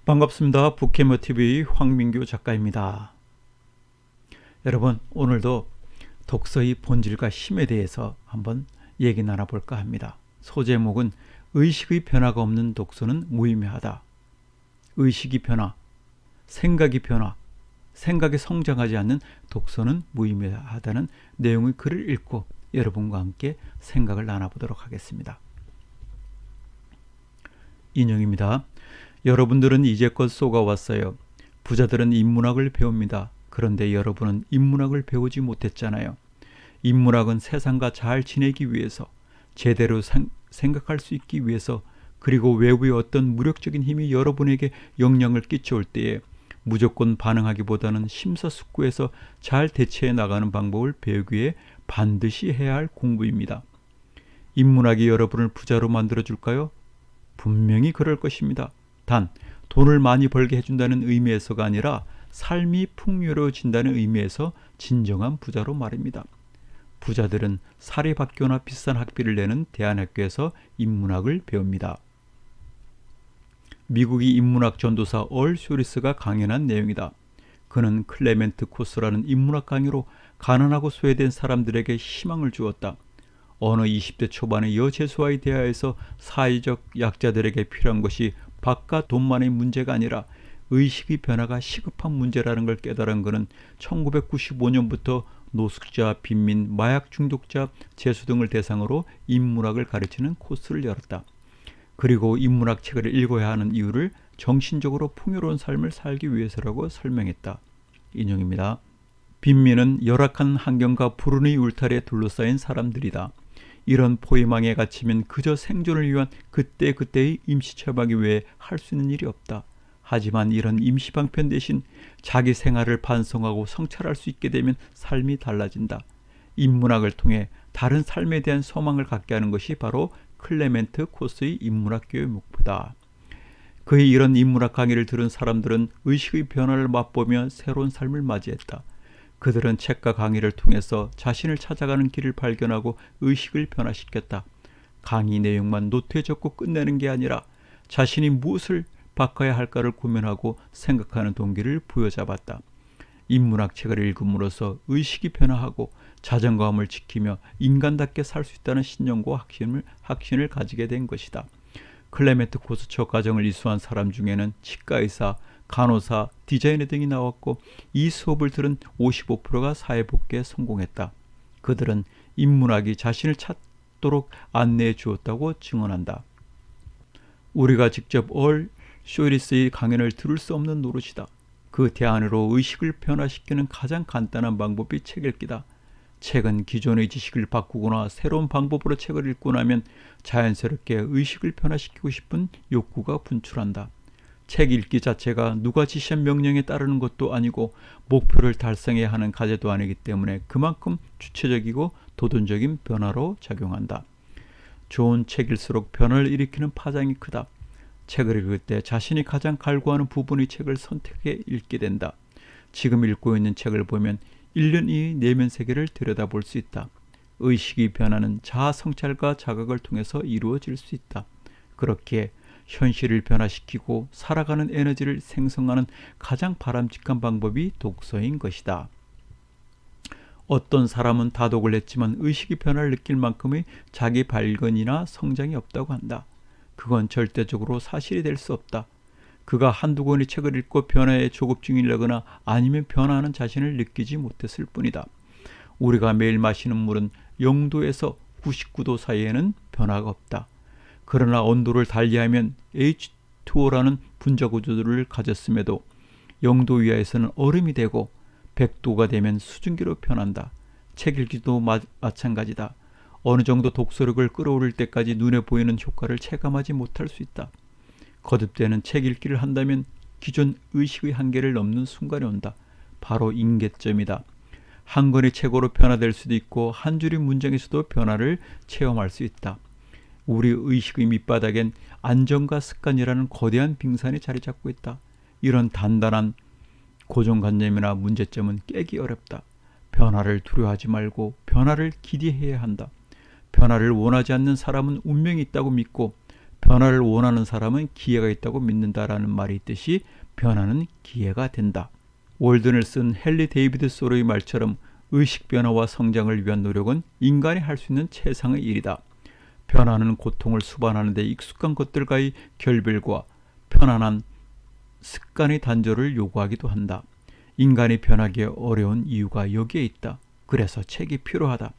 반갑습니다. 북캐머TV 황민규 작가입니다. 여러분, 오늘도 독서의 본질과 힘에 대해서 한번 얘기 나눠볼까 합니다. 소제목은 의식의 변화가 없는 독서는 무의미하다. 의식이 변화, 생각이 변화, 생각이 성장하지 않는 독서는 무의미하다는 내용의 글을 읽고 여러분과 함께 생각을 나눠보도록 하겠습니다. 인용입니다. 여러분들은 이제껏 쏘가왔어요. 부자들은 인문학을 배웁니다. 그런데 여러분은 인문학을 배우지 못했잖아요. 인문학은 세상과 잘 지내기 위해서, 제대로 생각할 수 있기 위해서, 그리고 외부의 어떤 무력적인 힘이 여러분에게 영향을 끼쳐올 때에 무조건 반응하기보다는 심사숙고해서 잘 대처해 나가는 방법을 배우기 위해 반드시 해야 할 공부입니다. 인문학이 여러분을 부자로 만들어줄까요? 분명히 그럴 것입니다. 단, 돈을 많이 벌게 해준다는 의미에서가 아니라 삶이 풍요로워진다는 의미에서 진정한 부자로 말입니다. 부자들은 사립학교나 비싼 학비를 내는 대안학교에서 인문학을 배웁니다. 미국의 인문학 전도사 얼 쇼리스가 강연한 내용이다. 그는 클레멘트 코스라는 인문학 강의로 가난하고 소외된 사람들에게 희망을 주었다. 어느 20대 초반의 여재수와의 대화에서 사회적 약자들에게 필요한 것이 밥과 돈만의 문제가 아니라 의식의 변화가 시급한 문제라는 걸 깨달은 그는 1995년부터 노숙자, 빈민, 마약 중독자, 재수 등을 대상으로 인문학을 가르치는 코스를 열었다. 그리고 인문학 책을 읽어야 하는 이유를 정신적으로 풍요로운 삶을 살기 위해서라고 설명했다. 인용입니다. 빈민은 열악한 환경과 불운의 울타리에 둘러싸인 사람들이다. 이런 포위망에 갇히면 그저 생존을 위한 그때그때의 임시처방이 외에 할 수 있는 일이 없다. 하지만 이런 임시방편 대신 자기 생활을 반성하고 성찰할 수 있게 되면 삶이 달라진다. 인문학을 통해 다른 삶에 대한 소망을 갖게 하는 것이 바로 클레멘트 코스의 인문학 교육 목표다. 그의 이런 인문학 강의를 들은 사람들은 의식의 변화를 맛보며 새로운 삶을 맞이했다. 그들은 책과 강의를 통해서 자신을 찾아가는 길을 발견하고 의식을 변화시켰다. 강의 내용만 노트에 적고 끝내는 게 아니라 자신이 무엇을 바꿔야 할까를 고민하고 생각하는 동기를 부여잡았다. 인문학 책을 읽음으로써 의식이 변화하고 자존감을 지키며 인간답게 살 수 있다는 신념과 확신을 가지게 된 것이다. 클레멘트 코스 첫 과정을 이수한 사람 중에는 치과의사, 간호사, 디자이너 등이 나왔고 이 수업을 들은 55%가 사회복귀에 성공했다. 그들은 인문학이 자신을 찾도록 안내해 주었다고 증언한다. 우리가 직접 얼 쇼리스의 강연을 들을 수 없는 노릇이다. 그 대안으로 의식을 변화시키는 가장 간단한 방법이 책 읽기다. 책은 기존의 지식을 바꾸거나 새로운 방법으로 책을 읽고 나면 자연스럽게 의식을 변화시키고 싶은 욕구가 분출한다. 책 읽기 자체가 누가 지시한 명령에 따르는 것도 아니고 목표를 달성해야 하는 과제도 아니기 때문에 그만큼 주체적이고 도전적인 변화로 작용한다. 좋은 책일수록 변화를 일으키는 파장이 크다. 책을 읽을 때 자신이 가장 갈구하는 부분의 책을 선택해 읽게 된다. 지금 읽고 있는 책을 보면 1년 이의 내면 세계를 들여다볼 수 있다. 의식이 변하는 자아 성찰과 자각을 통해서 이루어질 수 있다. 그렇게 현실을 변화시키고 살아가는 에너지를 생성하는 가장 바람직한 방법이 독서인 것이다. 어떤 사람은 다독을 했지만 의식이 변화를 느낄 만큼의 자기 발견이나 성장이 없다고 한다. 그건 절대적으로 사실이 될 수 없다. 그가 한두 권의 책을 읽고 변화에 조급 중이라거나 아니면 변화하는 자신을 느끼지 못했을 뿐이다. 우리가 매일 마시는 물은 0도에서 99도 사이에는 변화가 없다. 그러나 온도를 달리하면 H2O라는 분자 구조를 가졌음에도 0도 이하에서는 얼음이 되고 100도가 되면 수증기로 변한다. 책 읽기도 마찬가지다. 어느 정도 독서력을 끌어올릴 때까지 눈에 보이는 효과를 체감하지 못할 수 있다. 거듭되는 책 읽기를 한다면 기존 의식의 한계를 넘는 순간이 온다. 바로 임계점이다. 한 권의 책으로 변화될 수도 있고 한 줄의 문장에서도 변화를 체험할 수 있다. 우리 의식의 밑바닥엔 안정과 습관이라는 거대한 빙산이 자리 잡고 있다. 이런 단단한 고정관념이나 문제점은 깨기 어렵다. 변화를 두려워하지 말고 변화를 기대해야 한다. 변화를 원하지 않는 사람은 운명이 있다고 믿고 변화를 원하는 사람은 기회가 있다고 믿는다라는 말이 있듯이 변화는 기회가 된다. 월든을 쓴 헨리 데이비드 소로의 말처럼 의식 변화와 성장을 위한 노력은 인간이 할 수 있는 최상의 일이다. 변화는 고통을 수반하는 데 익숙한 것들과의 결별과 편안한 습관의 단절을 요구하기도 한다. 인간이 변하기 어려운 이유가 여기에 있다. 그래서 책이 필요하다.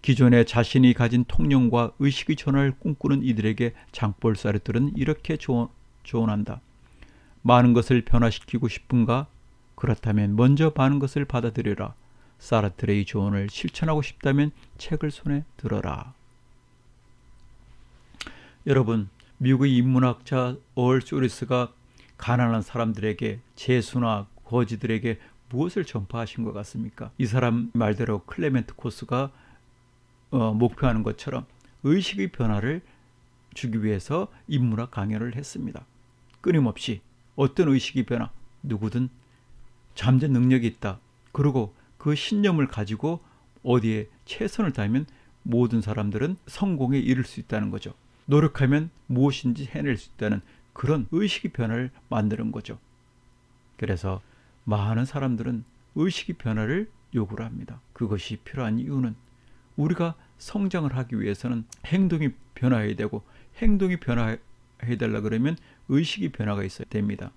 기존에 자신이 가진 통념과 의식의 전환을 꿈꾸는 이들에게 장볼사르들은 이렇게 조언한다. 많은 것을 변화시키고 싶은가? 그렇다면 먼저 많은 것을 받아들여라. 사르트르의 조언을 실천하고 싶다면 책을 손에 들어라. 여러분, 미국의 인문학자 얼 쇼리스가 가난한 사람들에게, 재수나 거지들에게 무엇을 전파하신 것 같습니까? 이 사람 말대로 클레멘트 코스가 목표하는 것처럼 의식의 변화를 주기 위해서 인문학 강연을 했습니다. 끊임없이 어떤 의식의 변화, 누구든 잠재 능력이 있다. 그리고 그 신념을 가지고 어디에 최선을 다하면 모든 사람들은 성공에 이를 수 있다는 거죠. 노력하면 무엇인지 해낼 수 있다는 그런 의식의 변화를 만드는 거죠. 그래서 많은 사람들은 의식의 변화를 요구를 합니다. 그것이 필요한 이유는 우리가 성장을 하기 위해서는 행동이 변화해야 되고, 행동이 변화해달라 그러면 의식이 변화가 있어야 됩니다.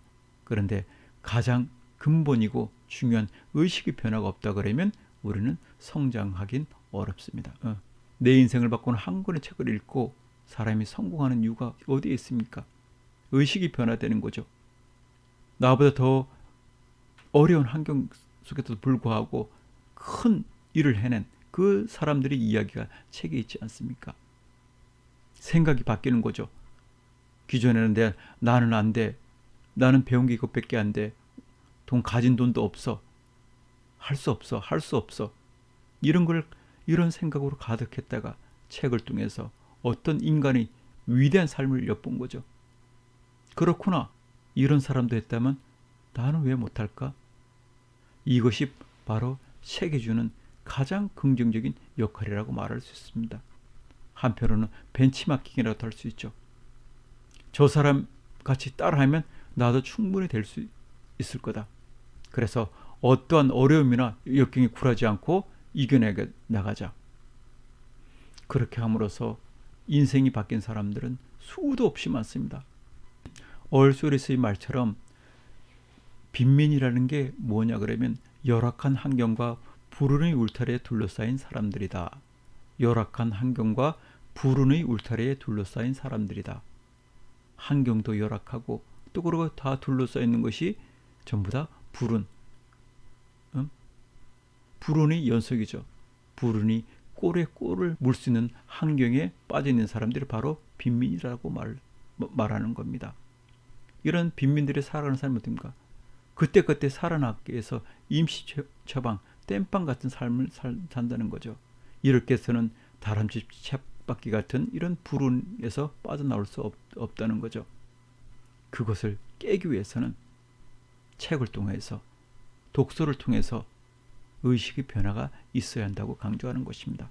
그런데 가장 근본이고 중요한 의식의 변화가 없다 그러면 우리는 성장하긴 어렵습니다. 내 인생을 바꾸는 한 권의 책을 읽고 사람이 성공하는 이유가 어디에 있습니까? 의식이 변화되는 거죠. 나보다 더 어려운 환경 속에도 불구하고 큰 일을 해낸 그 사람들의 이야기가 책에 있지 않습니까? 생각이 바뀌는 거죠. 기존에는 나는 안 돼. 나는 배운 게 이것밖에 안 돼. 가진 돈도 없어. 할 수 없어. 이런 생각으로 가득했다가 책을 통해서 어떤 인간이 위대한 삶을 엿본 거죠. 그렇구나. 이런 사람도 했다면 나는 왜 못할까? 이것이 바로 책이 주는 가장 긍정적인 역할이라고 말할 수 있습니다. 한편으로는 벤치마킹이라도 할 수 있죠. 저 사람 같이 따라하면 나도 충분히 될 수 있을 거다. 그래서 어떠한 어려움이나 역경에 굴하지 않고 이겨내 나가자. 그렇게 함으로써 인생이 바뀐 사람들은 수도 없이 많습니다. 얼 쇼리스의 말처럼 빈민이라는 게 뭐냐 그러면 열악한 환경과 불운의 울타리에 둘러싸인 사람들이다. 열악한 환경과 불운의 울타리에 둘러싸인 사람들이다. 환경도 열악하고 또 그러고 다 둘러싸여 있는 것이 전부 다 불운. 불운의 연속이죠. 불운이 꼴에 꼴을 물 수 있는 환경에 빠져 있는 사람들이 바로 빈민이라고 말하는 겁니다. 이런 빈민들이 살아가는 삶은 어떻습니까? 그때그때 살아나기 위해서 임시 처방, 땜빵 같은 삶을 산다는 거죠. 이렇게 해서는 다람쥐 쳇바퀴 같은 이런 불운에서 빠져나올 수 없다는 거죠. 그것을 깨기 위해서는 책을 통해서, 독서를 통해서 의식의 변화가 있어야 한다고 강조하는 것입니다.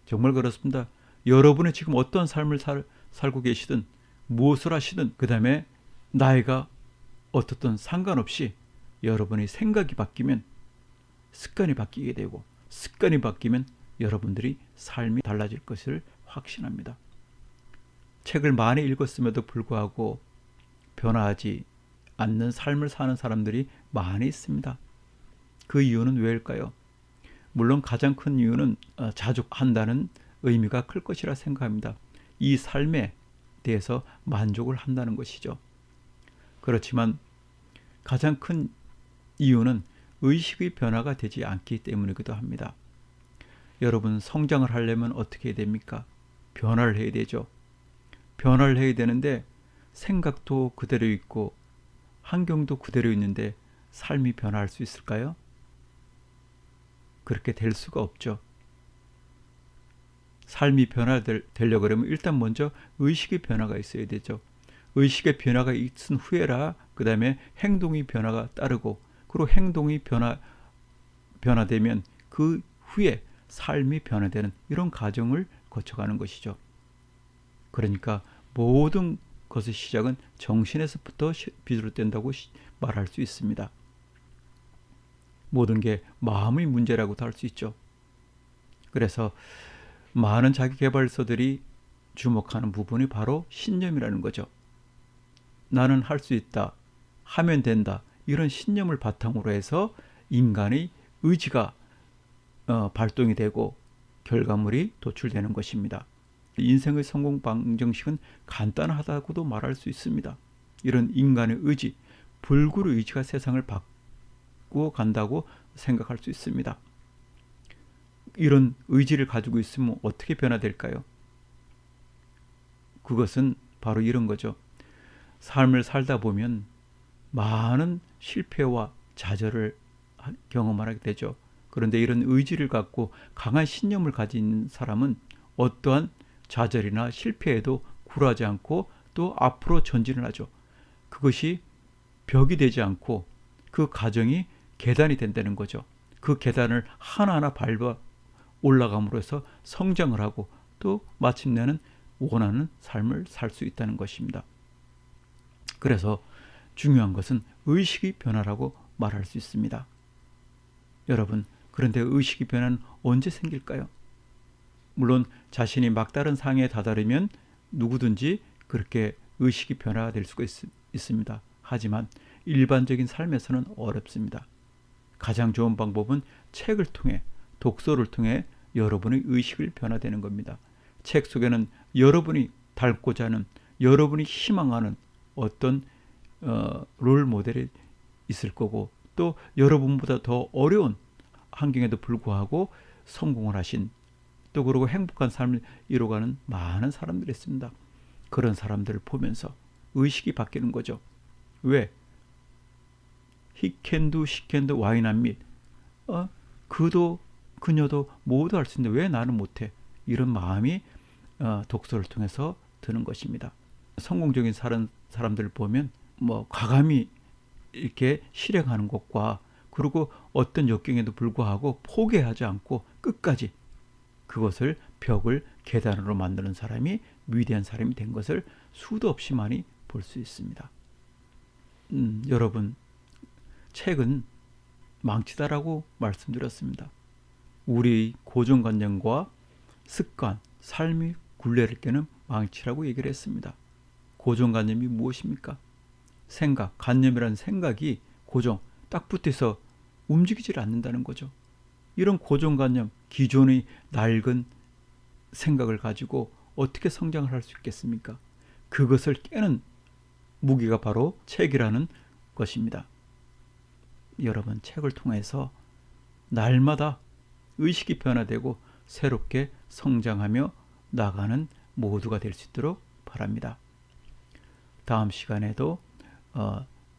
정말 그렇습니다. 여러분이 지금 어떤 삶을 살고 계시든 무엇을 하시든 그 다음에 나이가 어떻든 상관없이 여러분의 생각이 바뀌면 습관이 바뀌게 되고, 습관이 바뀌면 여러분들이 삶이 달라질 것을 확신합니다. 책을 많이 읽었음에도 불구하고 변화하지 않는 삶을 사는 사람들이 많이 있습니다. 그 이유는 왜일까요? 물론 가장 큰 이유는 자족한다는 의미가 클 것이라 생각합니다. 이 삶에 대해서 만족을 한다는 것이죠. 그렇지만 가장 큰 이유는 의식의 변화가 되지 않기 때문이기도 합니다. 여러분, 성장을 하려면 어떻게 해야 됩니까? 변화를 해야 되죠. 변화를 해야 되는데 생각도 그대로 있고 환경도 그대로 있는데 삶이 변화할 수 있을까요? 그렇게 될 수가 없죠. 삶이 변화되려고 하면 일단 먼저 의식의 변화가 있어야 되죠. 의식의 변화가 있은 후에라 그 다음에 행동의 변화가 따르고, 그리고 행동이 변화되면 그 후에 삶이 변화되는 이런 과정을 거쳐가는 것이죠. 그러니까 모든 것의 시작은 정신에서부터 비롯된다고 말할 수 있습니다. 모든 게 마음의 문제라고도 할 수 있죠. 그래서 많은 자기계발서들이 주목하는 부분이 바로 신념이라는 거죠. 나는 할 수 있다, 하면 된다, 이런 신념을 바탕으로 해서 인간의 의지가 발동이 되고 결과물이 도출되는 것입니다. 인생의 성공 방정식은 간단하다고도 말할 수 있습니다. 이런 인간의 의지, 불굴의 의지가 세상을 바꾸어 간다고 생각할 수 있습니다. 이런 의지를 가지고 있으면 어떻게 변화될까요? 그것은 바로 이런 거죠. 삶을 살다 보면 많은 실패와 좌절을 경험하게 되죠. 그런데 이런 의지를 갖고 강한 신념을 가진 사람은 어떠한 좌절이나 실패에도 굴하지 않고 또 앞으로 전진을 하죠. 그것이 벽이 되지 않고 그 과정이 계단이 된다는 거죠. 그 계단을 하나하나 밟아 올라감으로 해서 성장을 하고 또 마침내는 원하는 삶을 살 수 있다는 것입니다. 그래서 중요한 것은 의식의 변화라고 말할 수 있습니다. 여러분, 그런데 의식의 변화는 언제 생길까요? 물론 자신이 막다른 상에 다다르면 누구든지 그렇게 의식이 변화될 수가 있습니다. 하지만 일반적인 삶에서는 어렵습니다. 가장 좋은 방법은 책을 통해, 독서를 통해 여러분의 의식을 변화되는 겁니다. 책 속에는 여러분이 닮고자 하는, 여러분이 희망하는 어떤 롤 모델이 있을 거고, 또 여러분보다 더 어려운 환경에도 불구하고 성공을 하신, 또 그리고 행복한 삶을 이뤄가는 많은 사람들이 있습니다. 그런 사람들을 보면서 의식이 바뀌는 거죠. 왜? He can do, she can do, why not me? 그도 그녀도 모두 할 수 있는데 왜 나는 못해? 이런 마음이 독서를 통해서 드는 것입니다. 성공적인 사람들을 보면 과감히 이렇게 실행하는 것과, 그리고 어떤 역경에도 불구하고 포기하지 않고 끝까지 그것을 벽을 계단으로 만드는 사람이 위대한 사람이 된 것을 수도 없이 많이 볼 수 있습니다. 여러분, 책은 망치다라고 말씀드렸습니다. 우리 고정관념과 습관, 삶의 굴레를 깨는 망치라고 얘기를 했습니다. 고정관념이 무엇입니까? 생각, 관념이라는 생각이 고정, 딱 붙어서 움직이질 않는다는 거죠. 이런 고정관념, 기존의 낡은 생각을 가지고 어떻게 성장을 할 수 있겠습니까? 그것을 깨는 무기가 바로 책이라는 것입니다. 여러분, 책을 통해서 날마다 의식이 변화되고 새롭게 성장하며 나가는 모두가 될 수 있도록 바랍니다. 다음 시간에도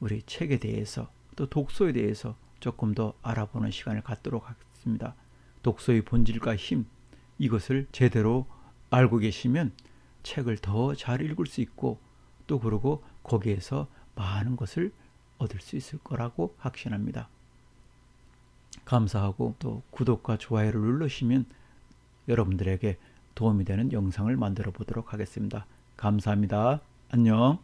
우리 책에 대해서 또 독서에 대해서 조금 더 알아보는 시간을 갖도록 하겠습니다. 독서의 본질과 힘, 이것을 제대로 알고 계시면 책을 더 잘 읽을 수 있고, 또 그러고 거기에서 많은 것을 얻을 수 있을 거라고 확신합니다. 감사하고 또 구독과 좋아요를 누르시면 여러분들에게 도움이 되는 영상을 만들어 보도록 하겠습니다. 감사합니다. 안녕.